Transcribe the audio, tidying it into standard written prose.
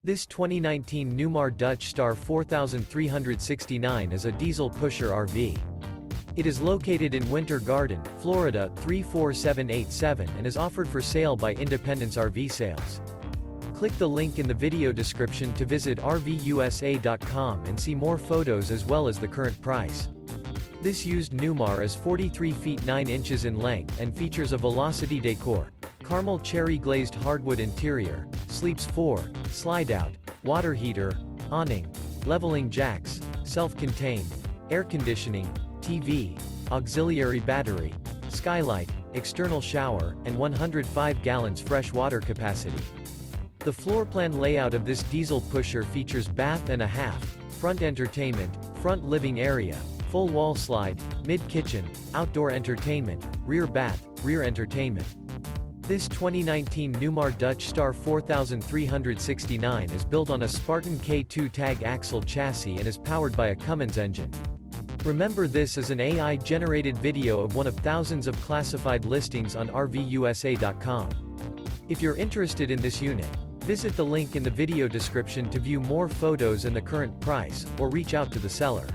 This 2019 Newmar Dutch Star 4369 is a diesel pusher RV. It is located in Winter Garden, Florida 34787 and is offered for sale by Independence RV Sales. Click the link in the video description to visit RVUSA.com and see more photos as well as the current price. This used Newmar is 43 feet 9 inches in length and features a Velocity Decor, Carmel Cherry Glazed Hardwood interior, sleeps 4, slide-out, water heater, awning, leveling jacks, self-contained, air conditioning, TV, auxiliary battery, skylight, external shower, and 105 gallons fresh water capacity. The floor plan layout of this diesel pusher features bath and a half, front entertainment, front living area, full wall slide, mid-kitchen, outdoor entertainment, rear bath, rear entertainment. This 2019 Newmar Dutch Star 4369 is built on a Spartan K2 Tag Axle chassis and is powered by a Cummins engine. Remember, this is an AI-generated video of one of thousands of classified listings on RVUSA.com. If you're interested in this unit, visit the link in the video description to view more photos and the current price, or reach out to the seller.